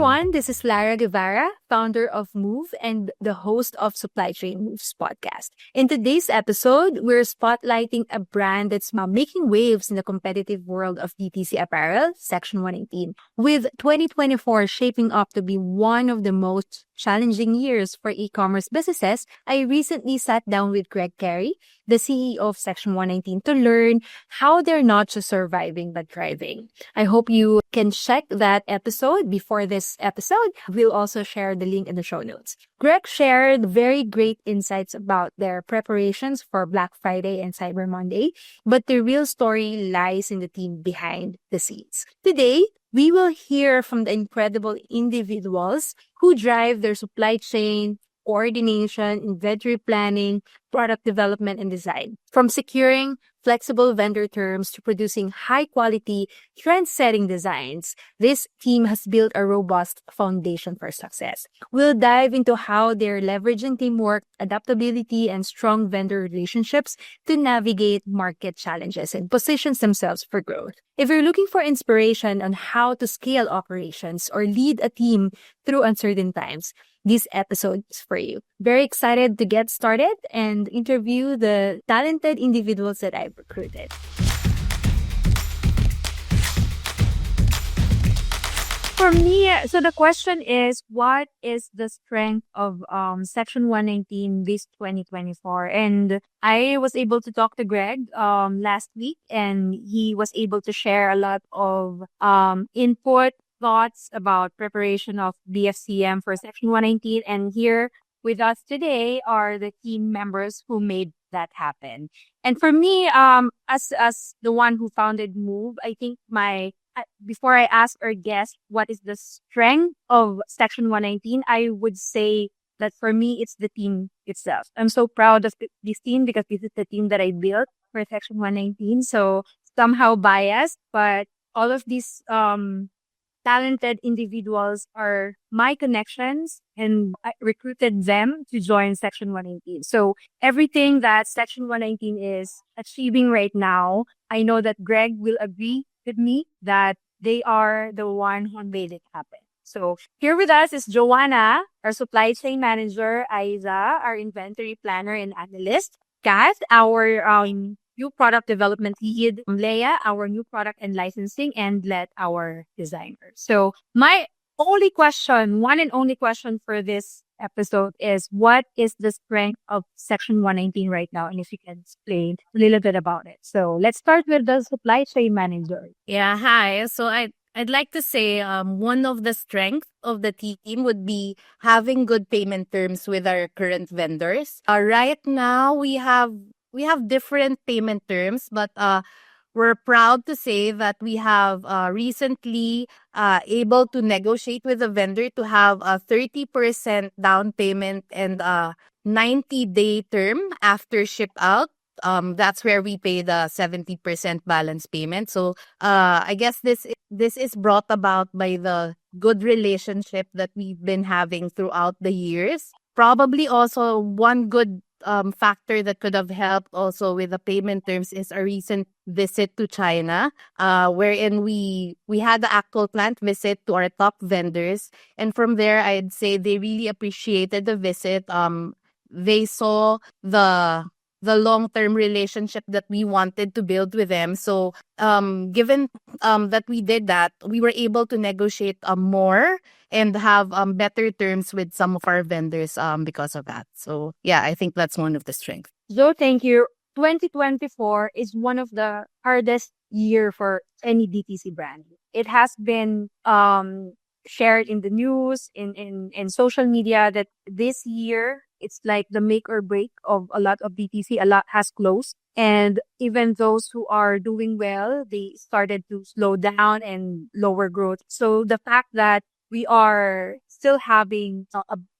everyone, this is Lara Guevara, founder of Move and the host of Supply Chain Moves podcast. In today's episode, we're spotlighting a brand that's making waves in the competitive world of DTC apparel, Section 118. With 2024 shaping up to be one of the most challenging years for e-commerce businesses, I recently sat down with Greg Carey, the CEO of Section 119, to learn how they're not just surviving but thriving. I hope you can check that episode before this episode. We'll also share the link in the show notes. Greg shared very great insights about their preparations for Black Friday and Cyber Monday, but the real story lies in the team behind the scenes. Today, we will hear from the incredible individuals who drive their supply chain, coordination, inventory planning, product development, and design. From securing flexible vendor terms to producing high-quality, trend-setting designs, this team has built a robust foundation for success. We'll dive into how they're leveraging teamwork, adaptability, and strong vendor relationships to navigate market challenges and position themselves for growth. If you're looking for inspiration on how to scale operations or lead a team through uncertain times, this episode is for you. Very excited to get started and interview the talented individuals that I've recruited. For me, so the question is, what is the strength of Section 119 this 2024? And I was able to talk to Greg last week, and he was able to share a lot of input, thoughts about preparation of BFCM for Section 119. And here with us today are the team members who made that happen. And for me, as the one who founded Move, I think before I ask our guest what is the strength of Section 119, I would say that for me, it's the team itself. I'm so proud of this team because this is the team that I built for Section 119. So somehow biased, but all of these talented individuals are my connections, and I recruited them to join Section 119. So everything that Section 119 is achieving right now, I know that Greg will agree with me that they are the one who made it happen. So here with us is Joanna, our supply chain manager, Aiza, our inventory planner and analyst, Kath, our new product development lead, Leia, our new product and licensing, and Let, our designer. So my only question, one and only question for this episode is, what is the strength of Section 119 right now? And if you can explain a little bit about it. So let's start with the supply chain manager. Yeah, hi. So I'd like to say one of the strengths of the team would be having good payment terms with our current vendors. Right now we have different payment terms, but we're proud to say that we have recently able to negotiate with the vendor to have a 30% down payment and a 90-day term after ship out. That's where we pay the 70% balance payment. So I guess this is brought about by the good relationship that we've been having throughout the years. Probably also one good factor that could have helped also with the payment terms is a recent visit to China, wherein we had the actual plant visit to our top vendors. And from there, I'd say they really appreciated the visit. They saw the long-term relationship that we wanted to build with them. So given that we did that, we were able to negotiate more and have better terms with some of our vendors because of that. So yeah, I think that's one of the strengths. So thank you. 2024 is one of the hardest year for any DTC brand. It has been shared in the news, in social media, that this year it's like the make or break of a lot of DTC. A lot has closed. And even those who are doing well, they started to slow down and lower growth. So the fact that we are still having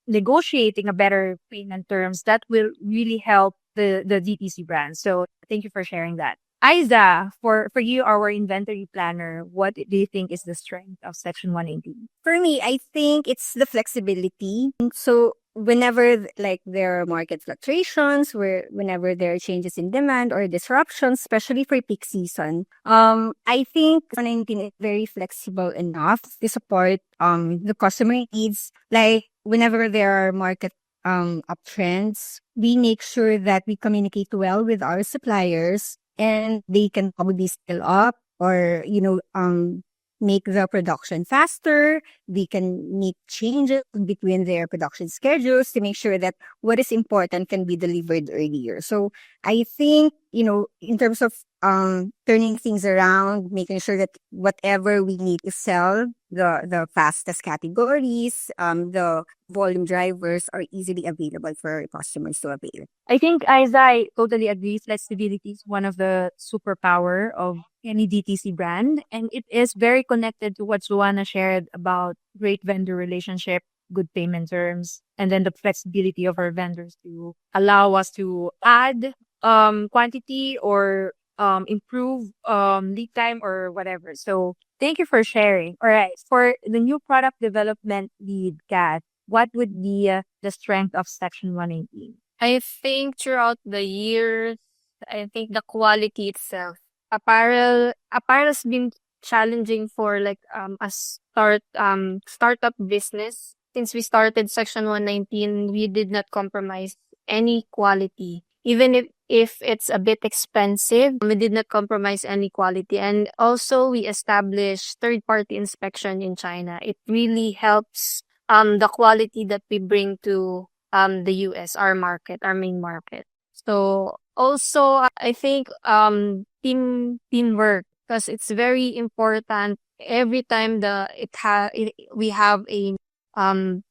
negotiating a better payment terms, that will really help the DTC brand. So thank you for sharing that. Aiza, for you, our inventory planner, what do you think is the strength of Section 118? For me, I think it's the flexibility. So whenever like there are market fluctuations, whenever there are changes in demand or disruptions, especially for peak season, I think 19 is very flexible enough to support the customer needs. Like whenever there are market uptrends, we make sure that we communicate well with our suppliers and they can probably scale up or make the production faster. They can make changes between their production schedules to make sure that what is important can be delivered earlier. So I think, in terms of turning things around, making sure that whatever we need to sell, the fastest categories, the volume drivers are easily available for our customers to avail. I think, as I totally agree, flexibility is one of the superpower of any DTC brand. And it is very connected to what Joanna shared about great vendor relationship, good payment terms, and then the flexibility of our vendors to allow us to add quantity or improve lead time or whatever. So thank you for sharing. All right. For the new product development lead, Kat, what would be the strength of Section 118? I think throughout the years, I think the quality itself. Apparel's been challenging for like a startup business. Since we started Section 119, we did not compromise any quality. Even if it's a bit expensive, we did not compromise any quality. And also we established third-party inspection in China. It really helps the quality that we bring to the US, our market, our main market. So also I think teamwork, because it's very important every time we have a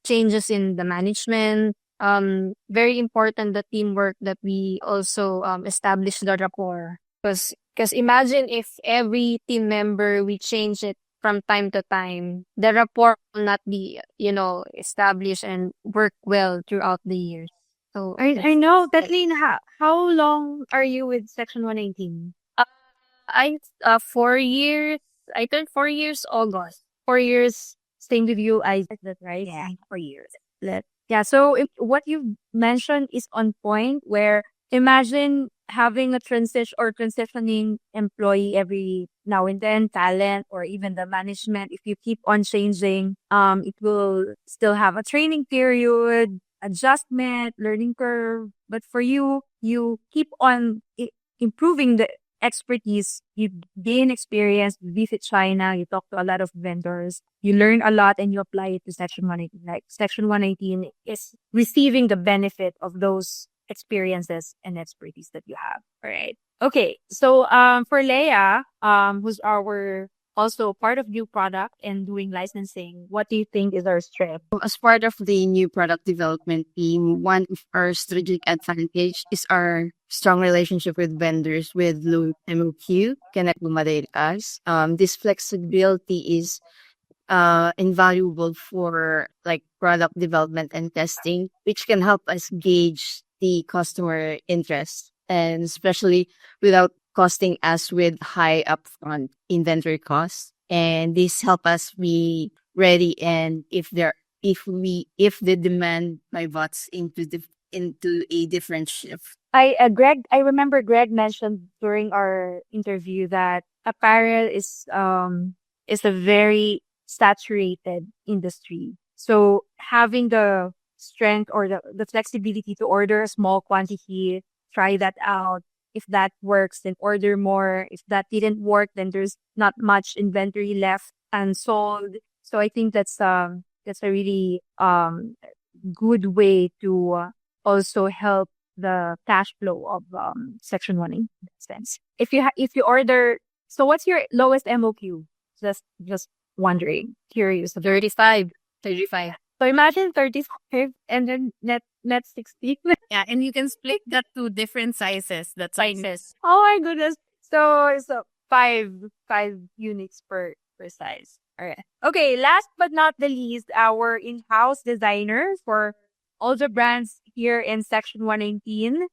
changes in the management. Very important the teamwork that we also establish the rapport. Because imagine if every team member we change it from time to time, the rapport will not be, established and work well throughout the years. So I know, Kathleen, how long are you with Section 118? I 4 years. I turned 4 years August. 4 years, same with you, is that right? Yeah, 4 years. Yeah, so if what you mentioned is on point, where imagine having a transitioning employee every now and then, talent or even the management. If you keep on changing, it will still have a training period, adjustment, learning curve. But for you, you keep on improving the expertise. You gain experience, you visit China, you talk to a lot of vendors, you learn a lot and you apply it to Section 118. Like Section 118 is receiving the benefit of those experiences and expertise that you have. All right. Okay. So for Leia, who's our also part of new product and doing licensing, what do you think is our strength? As part of the new product development team, one of our strategic advantage is our strong relationship with vendors with low MOQ can accommodate us. This flexibility is invaluable for like product development and testing, which can help us gauge the customer interest, and especially without costing us with high upfront inventory costs. And this help us be ready, and if the demand pivots into a different shift. I remember Greg mentioned during our interview that apparel is a very saturated industry. So having the strength or the flexibility to order a small quantity, try that out. If that works, then order more. If that didn't work, then there's not much inventory left unsold. So I think that's a really good way to also help the cash flow of Section 1 in that sense. If you order, so what's your lowest MOQ? Just wondering, curious. 35. So imagine 35 and then net 60. Yeah, and you can split that to different sizes. That's sizes. Oh my goodness. So five units per size. All right. Okay, last but not the least, our in-house designer for all the brands here in Section 119.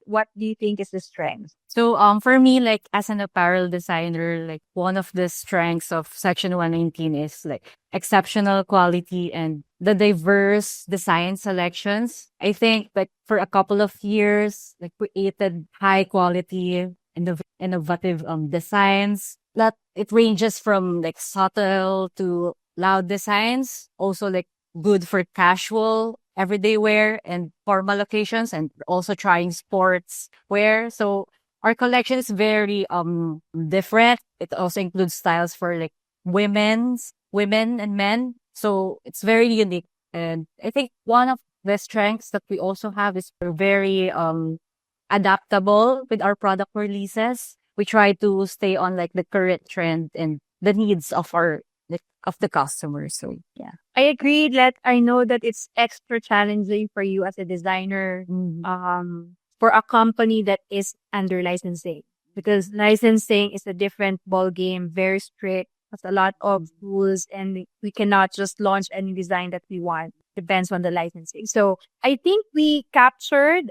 What do you think is the strength? So for me, like as an apparel designer, like one of the strengths of Section 119 is like exceptional quality and the diverse design selections. I think like for a couple of years, like created high quality, innovative designs that it ranges from like subtle to loud designs, also like good for casual everyday wear and formal occasions, and also trying sports wear. So our collection is very different. It also includes styles for like women and men. So it's very unique. And I think one of the strengths that we also have is we're very adaptable with our product releases. We try to stay on like the current trend and the needs of our of the customer. So yeah. I agree that I know that it's extra challenging for you as a designer, for a company that is under licensing, because licensing is a different ball game, very strict, has a lot of rules, and we cannot just launch any design that we want. Depends on the licensing. So I think we captured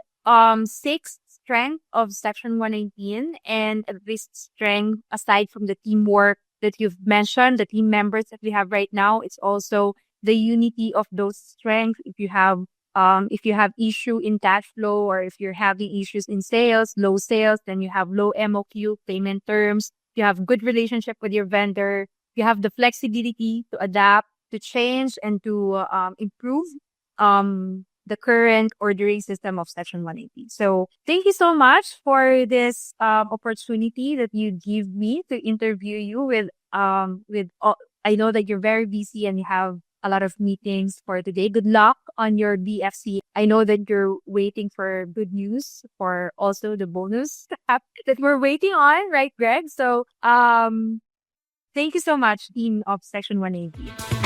six strength of Section 119, and this strength, aside from the teamwork that you've mentioned, the team members that we have right now, it's also the unity of those strengths. If you have issue in cash flow, or if you're having issues in sales, low sales, then you have low MOQ payment terms. You have good relationship with your vendor. You have the flexibility to adapt, to change, and to improve the current ordering system of Section 180. So thank you so much for this opportunity that you give me to interview you with all. I know that you're very busy and you have a lot of meetings for today. Good luck on your BFC. I know that you're waiting for good news for also the bonus that we're waiting on, right, Greg? So thank you so much, team of Section 180.